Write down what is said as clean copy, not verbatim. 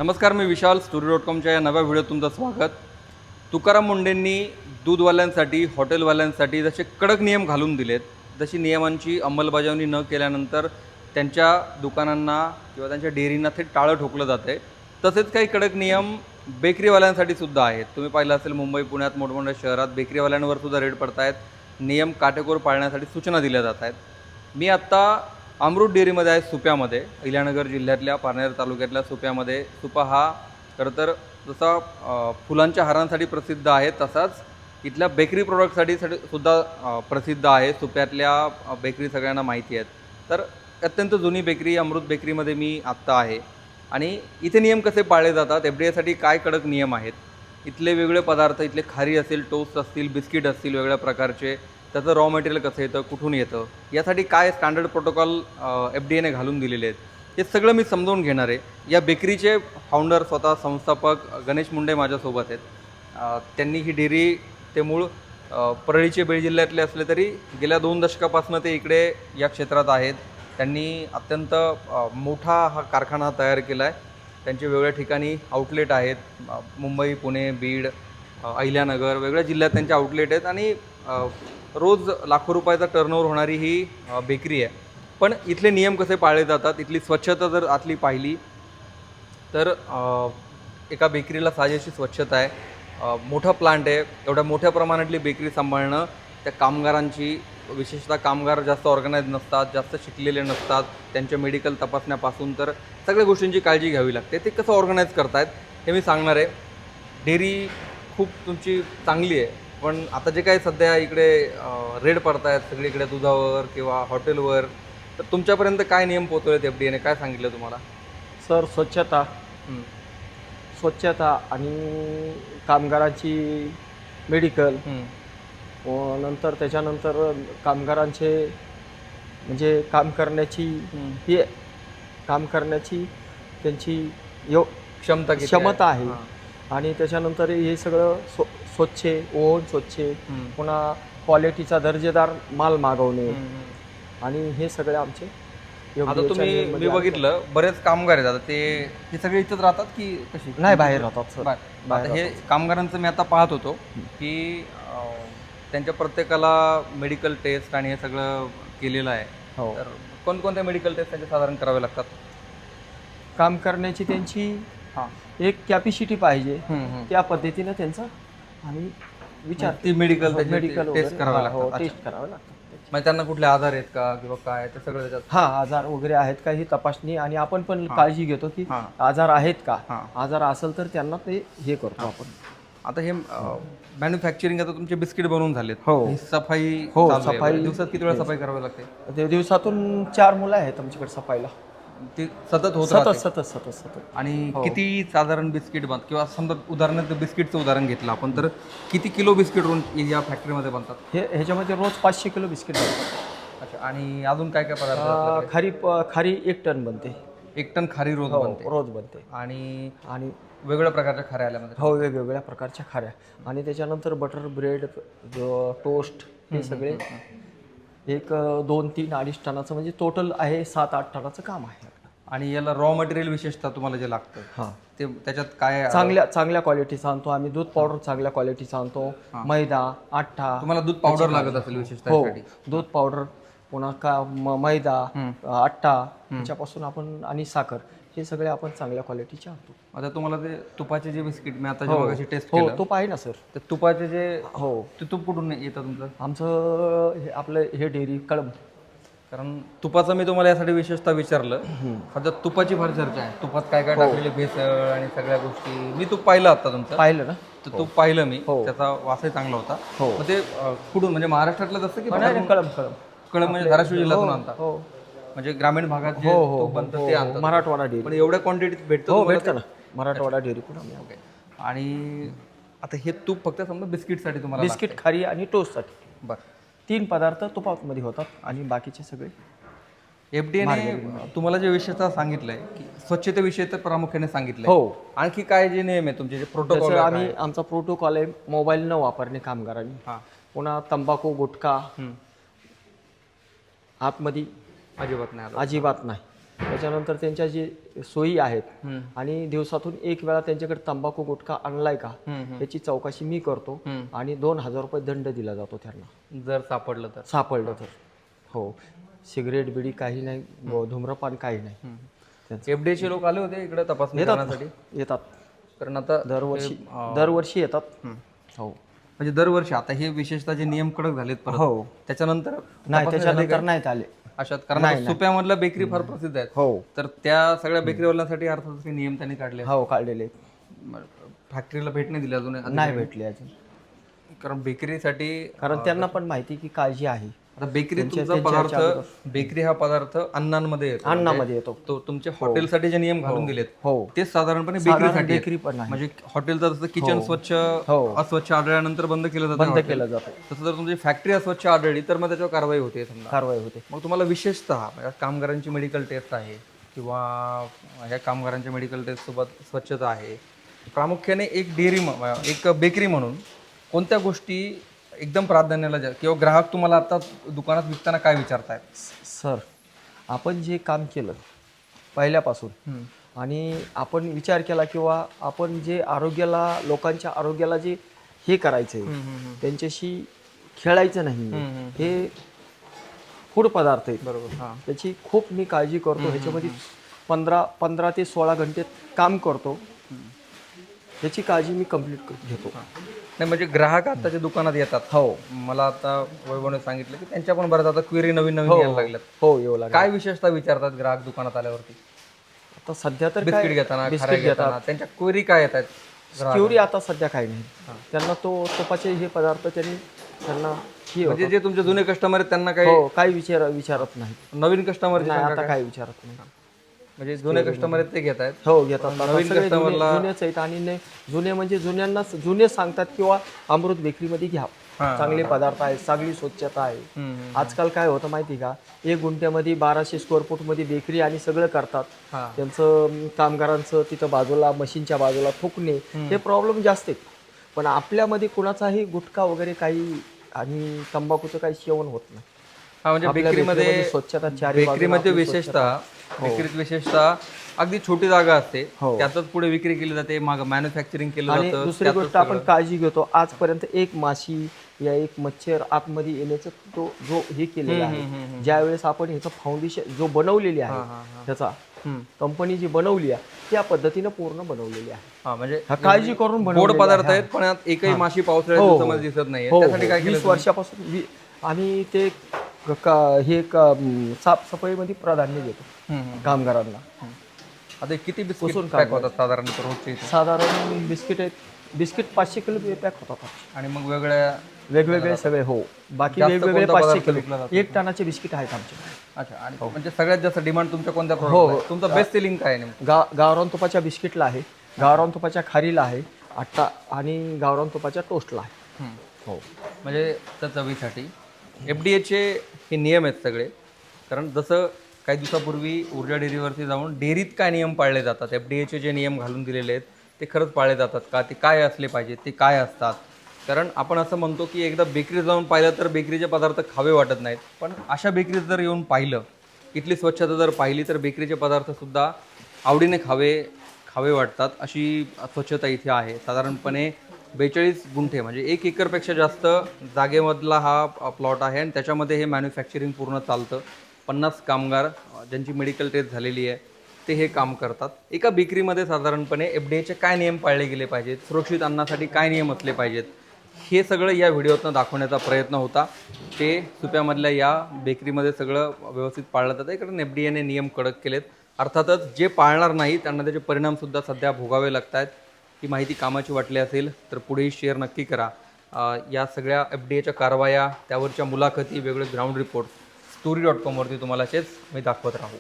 नमस्कार, मी विशाल story.comच्या या नव्या व्हिडिओत तुमचं स्वागत. तुकाराम मुंडेंनी दूधवाल्यांसाठी, हॉटेलवाल्यांसाठी जसे कडक नियम घालून दिलेत, जशी नियमांची अंमलबजावणी न केल्यानंतर त्यांच्या दुकानांना किंवा त्यांच्या डेअरींना ते टाळं ठोकलं जातं आहे, तसेच काही कडक नियम बेकरीवाल्यांसाठी सुद्धा आहेत. तुम्ही पाहिलं असेल मुंबई, पुण्यात मोठमोठ्या शहरात बेकरीवाल्यांवर सुद्धा रेड पडत आहेत. नियम काटेकोर पाळण्यासाठी सूचना दिल्या जात आहेत. मी आत्ता अमृत डेअरीमध्ये आहे, सुप्यामध्ये, अहिल्यानगर जिल्ह्यातल्या पारनेर तालुक्यातल्या सुप्यामध्ये. सुपा हा खरं तर जसा फुलांच्या हारांसाठी प्रसिद्ध आहे, तसाच इथल्या बेकरी प्रोडक्टसाठी सुद्धा प्रसिद्ध आहे. सुप्यातल्या बेकरी सगळ्यांना माहिती आहेत. तर अत्यंत जुनी बेकरी अमृत बेकरीमध्ये मी आत्ता आहे आणि इथे नियम कसे पाळले जातात, FDA साठी काय कडक नियम आहेत, इथले वेगळे पदार्थ, इथले खारी असेल, टोस्ट असतील, बिस्किट असतील वेगळ्या प्रकारचे, त्याचं रॉ मटेरियल कसं येतं, कुठून येतं, यासाठी काय स्टँडर्ड प्रोटोकॉल FDAने घालून दिलेले आहेत, हे सगळं मी समजावून घेणार आहे. या बेकरीचे फाउंडर, स्वतः संस्थापक गणेश मुंडे माझ्यासोबत आहेत. त्यांनी ही डेअरी, ते मूळ परळीचे बीड जिल्ह्यातले असले तरी गेल्या 2 दशकापासून ते इकडे या क्षेत्रात आहेत. त्यांनी अत्यंत मोठा हा कारखाना तयार केला आहे. त्यांचे वेगवेगळ्या ठिकाणी आउटलेट आहेत. मुंबई, पुणे, बीड, अहिल्यानगर, वेगळ्या जिल्ह्यात त्यांचे आउटलेट आहेत आणि रोज लाखो रुपयाचा टर्नओव्हर होणारी ही बेकरी आहे. पण इथले नियम कसे पाळले जातात, इथली स्वच्छता जर आतली पाहिली तर एका बेकरीला साजेशी स्वच्छता आहे. मोठा प्लांट आहे. एवढ्या मोठ्या प्रमाणातली बेकरी सांभाळणं, त्या कामगारांची, विशेषतः कामगार जास्त ऑर्गनाईज नसतात, जास्त शिकलेले नसतात, त्यांच्या मेडिकल तपासण्यापासून तर सगळ्या गोष्टींची काळजी घ्यावी लागते. ते कसं ऑर्गनाईज करतायत हे मी सांगणार आहे. डेअरी खूप तुमची चांगली आहे, पण आता जे काही सध्या इकडे रेड पडत आहेत सगळीकडे दुधावर किंवा हॉटेलवर, तर तुमच्यापर्यंत काय नियम पोहोचवलेत FDAने, काय सांगितलं तुम्हाला? सर, स्वच्छता आणि कामगारांची मेडिकल, नंतर त्याच्यानंतर कामगारांचे म्हणजे काम करण्याची त्यांची क्षमता आहे. आणि त्याच्यानंतर हे सगळं स्वच्छ, ओव्हन स्वच्छ, पुन्हा क्वालिटीचा दर्जेदार माल मागवणे, आणि हे सगळे आमचे. आता मी बघितलं बरेच कामगार आहेत, आता ते सगळे इथंच राहतात की कशी? नाही, बाहेर राहतात सर. आता हे कामगारांचं मी आता पाहत होतो की त्यांच्या प्रत्येकाला मेडिकल टेस्ट आणि हे सगळं केलेलं आहे. हो. तर कोणकोणत्या मेडिकल टेस्ट त्यांचे साधारण करावे लागतात? काम करण्याची त्यांची एक कॅपॅसिटी पाहिजे, त्या पद्धतीनं त्यांचा आम्ही विचार ती मेडिकल टेस्ट करावे लागतात. टेस्ट करावे लागतात. म्हणजे त्यांना कुठले आजार आहेत का किंवा काय, ते सगळं त्याच्यात? आजार वगैरे आहेत का ही तपासणी, आणि आपण पण काळजी घेतो की आजार आहेत का. आजार असेल तर त्यांना ते हे करतो आपण. आता हे मॅन्युफॅक्चरिंग, आता तुमचे बिस्किट बनवून झालेत. हो. सफाई सफाई दिवसात किती वेळा सफाई करावी लागते? दिवसातून 4 मुलं आहेत आमच्याकडे सफाईला. ते सतत होत सतत. आणि किती साधारण बिस्किट किंवा समजा उदाहरणार्थ बिस्किटचं उदाहरण घेतलं आपण, तर किती किलो बिस्किट रोज या फॅक्टरीमध्ये बनतात? ह्याच्यामध्ये रोज 500 किलो बिस्किट बनतात. अच्छा. आणि अजून काय काय पदार्थ? खारी 1 टन बनते. 1 टन खारी रोज बनते. आणि वेगवेगळ्या प्रकारच्या खाऱ्या आल्यामध्ये? हो, वेगवेगळ्या प्रकारच्या खाऱ्या. आणि त्याच्यानंतर बटर, ब्रेड, टोस्ट, हे सगळे 1, 2, 3, 2.5 टनाचं म्हणजे टोटल आहे 7-8 टनाचं काम आहे. आणि याला रॉ मटेरियल विशेषतः तुम्हाला जे लागतं ते त्याच्यात काय? चांगल्या क्वालिटीचा आणतो आम्ही. दूध पावडर चांगल्या क्वालिटीचा आणतो. मैदा, आटा. तुम्हाला दूध पावडर लागत असेल विशेषतः? हो, दूध पावडर, पुन्हा मैदा, आटा, त्याच्यापासून आपण, आणि साखर, हे सगळे आपण चांगल्या क्वालिटीचे आणतो. आता तुम्हाला ते तुपाचे जे बिस्किट मी आता जेव्हा टेस्ट केलं, तुप आहे ना सर? ते तुपाचे जे ते तूप कुठून येतं तुमचं? आमचं आपलं हे डेअरी कळंब. कारण तुपाचं मी तुम्हाला यासाठी विशेषतः विचारलं, सध्या तुपाची फार चर्चा आहे. तुपात काय काय टाकलेले, भेसळ आणि सगळ्या गोष्टी. मी तूप पाहिलं आता तुमचं. पाहिलं ना? तर तूप पाहिलं मी, त्याचा वासही चांगला होता. मग ते कुठून, म्हणजे महाराष्ट्रातलं जसं की कळंब म्हणजे धाराशिव जिल्ह्यातून आणता? म्हणजे ग्रामीण भागात जे तूप बनतं ते आणतात? मराठवाडा डेअरी. पण एवढ्या क्वांटिटीत भेटतं? भेटतं ना, मराठवाडा डेअरी कुठं. आणि आता हे तूप फक्त समजा बिस्किटसाठी तुम्हाला? बिस्किट, खारी आणि टोस्टसाठी. बरं. 3 पदार्थ तुपामध्ये होतात आणि बाकीचे सगळे. FDAने तुम्हाला जे विषयता सांगितलंय की स्वच्छतेविषयी तर प्रामुख्याने सांगितलंय, आणखी काय जे नियम आहे तुमचे, जे प्रोटोकॉल? आमचा प्रोटोकॉल आहे मोबाईल न वापरणे कामगारांनी. पुन्हा तंबाखू, गुटखा आतमध्ये अजिबात नाही. अजिबात नाही. त्याच्यानंतर त्यांच्या जे सोयी आहेत आणि दिवसातून एक वेळा त्यांच्याकडे तंबाखू गुटखा आणलाय का याची चौकशी मी करतो आणि 2,000 रुपये दंड दिला जातो त्यांना जर सापडलं तर हो. सिगरेट बिडी काही नाही, धूम्रपान काही नाही. एफडीएचे लोक आले होते इकडे तपासणी करण्यासाठी? येतात, कारण आता दरवर्षी येतात. हो, म्हणजे दरवर्षी. आता हे विशेषतः जे नियम कडक झालेत परत, हो. त्याच्यानंतर त्याच्यानंतर नाहीत आले अशात, कारण सुप्यामधल्या बेकरी फार प्रसिद्ध आहेत. हो, तर त्या सगळ्या बेकरीवाल्यांसाठी अर्थातच काही नियम त्यांनी काढले. हो काढलेले. फॅक्टरीला भेट नाही दिली अजून? नाही भेटले अजून, कारण बेकरीसाठी, कारण त्यांना पण माहिती की काळजी आहे. आता बेकरी तुमचा पदार्थ, बेकरी हा पदार्थ अन्नामध्ये येतो. तो तुमच्या हॉटेलसाठी जे नियम घालून दिलेत हो, तेच साधारणपणे बेकरीसाठी. बेकरी पण आहे. म्हणजे हॉटेलचं जसं किचन स्वच्छ अस्वच्छ आढळल्यानंतर बंद केलं जातं, तसं जर तुमची फॅक्टरी अस्वच्छ आढळली तर मग त्याच्यावर कारवाई होते. मग तुम्हाला विशेषतः कामगारांची मेडिकल टेस्ट आहे किंवा ह्या कामगारांच्या मेडिकल टेस्ट सोबत स्वच्छता आहे, प्रामुख्याने एक एक बेकरी म्हणून कोणत्या गोष्टी एकदम प्राधान्याला किंवा ग्राहक तुम्हाला आता दुकानात विकताना काय विचारतायत? सर, आपण जे काम केलं पहिल्यापासून आणि आपण विचार केला किंवा आपण जे आरोग्याला, लोकांच्या आरोग्याला जे हे करायचंय, त्यांच्याशी खेळायचं नाही, हे फूड पदार्थ आहेत. बरोबर. त्याची खूप मी काळजी करतो. ह्याच्यामध्ये 15 ते 16 घंटे काम करतो. याची काळजी मी कंप्लीट घेतो. नाही, म्हणजे ग्राहक आताच्या दुकानात येतात. हो, मला आता वैभवने सांगितलं की त्यांच्या पण बऱ्याच आता क्वेरी नवीन यायला लागल्यात. हो, येऊ लागल्या. काय विशेषतः विचारतात ग्राहक दुकानात आल्यावरती? आता सध्या तर बिस्किट घेताना, बिस्किट घेताना त्यांच्या क्वेरी काय येतात? क्वेरी आता सध्या काही नाही. त्यांना तुपाचे हे पदार्थ त्यांना म्हणजे जे तुमचे जुने कस्टमर आहेत त्यांना काही विचारत नाही. नवीन कस्टमर आता काही विचारत नाही. म्हणजे जुने कस्टमर आहेत ते घेत आहेत? हो, घेतात. नवीन कस्टमरला जुनेच आहेत. आणि जुने म्हणजे जुने सांगतात किंवा अमृत बेकरीमध्ये घ्या, चांगले पदार्थ आहेत, चांगली स्वच्छता आहे. आजकाल काय होतं माहिती का, 1 गुंठ्यामध्ये 1200 स्क्वेअर फूट मध्ये बेकरी आणि सगळं करतात. त्यांचं कामगारांचं तिथं बाजूला, मशीनच्या बाजूला थुकणे, हे प्रॉब्लेम जास्त आहेत. पण आपल्यामध्ये कुणाचाही गुटखा वगैरे काही आणि तंबाखूचं काही सेवन होत नाही. म्हणजे बेकरीमध्ये स्वच्छता, बेकरीमध्ये विशेषतः अगदी छोटी जागा असते, त्यातच पुढे विक्री केली जाते, मॅन्युफॅक्चरिंग केलं जातं. दुसरी गोष्ट, आपण काळजी घेतो. आजपर्यंत एक माशी या एक मच्छर आतमध्ये येण्याचं जो हे केलेलं आहे, ज्या वेळेस आपण ह्याचं फाउंडेशन जो बनवलेली आहे, त्याचा कंपनी जी बनवली आहे त्या पद्धतीने पूर्ण बनवलेली आहे. म्हणजे काळजी करून गोड पदार्थ आहेत, पण एकही माशी पावसाळ्यात दिसत नाही. त्यासाठी काय 20 वर्षापासून आम्ही ते हे साफसफाईमध्ये प्राधान्य देतो कामगारांना. आता किती बिस्किट पॅक होतात साधारण रोजचे? साधारण बिस्किट 500 किलो पॅक होतात. आणि मग वेगवेगळे सगळे. हो, बाकी वेगवेगळे 500 किलो 1 टनाचे बिस्किट आहेत आमचे. अच्छा. आणि म्हणजे सगळ्यात जास्त डिमांड तुमच्या कोणत्या प्रोडक्ट आहे? तुमचा बेस्ट सेलिंग काय आहे? गावरान तुपाच्या बिस्किटला आहे, गावरान तुपाच्या खारीला आहे, आणि गावरान तुपाच्या टोस्टला आहे. हो, म्हणजे त्या चवीसाठी एफडीएचे हे नियम आहेत सगळे. कारण जसं काही दिवसापूर्वी ऊर्जा डेअरीवरती जाऊन डेअरीत काय नियम पाळले जातात, एफडीएचे जे नियम घालून दिलेले आहेत ते खरंच पाळले जातात का, ते काय असले पाहिजे, ते काय असतात. कारण आपण असं म्हणतो की एकदा बेकरीत जाऊन पाहिलं तर बेकरीचे पदार्थ खावे वाटत नाहीत, पण अशा बेकरीत जर येऊन पाहिलं, इथली स्वच्छता जर पाहिली तर बेकरीचे पदार्थसुद्धा आवडीने खावे वाटतात. अशी स्वच्छता इथे आहे. साधारणपणे 42 गुंठे म्हणजे 1 एकरपेक्षा जास्त जागेमधला हा प्लॉट आहे आणि त्याच्यामध्ये हे मॅन्युफॅक्चरिंग पूर्ण चालतं. 50 कामगार ज्यांची मेडिकल टेस्ट झालेली आहे ते हे काम करतात. एका बेकरीमध्ये साधारणपणे एफडीएचे काय नियम पाळले गेले पाहिजेत, सुरक्षित अन्नासाठी काय नियम असले पाहिजेत, हे सगळं या व्हिडिओतनं दाखवण्याचा प्रयत्न होता. ते सुप्यामधल्या या बेकरीमध्ये सगळं व्यवस्थित पाळलं जातं, कारण एफडीएने नियम कडक केलेत. अर्थातच जे पाळणार नाही त्यांना त्याचे परिणामसुद्धा सध्या भोगावे लागत आहेत. ही माहिती कामाची वाटली असेल तर पुढेही शेअर नक्की करा. या सगळ्या एफडीएच्या कारवाया, त्यावरच्या मुलाखती, वेगळे ग्राउंड रिपोर्ट story.com वरती तुम्हाला मी दाखवत राहू.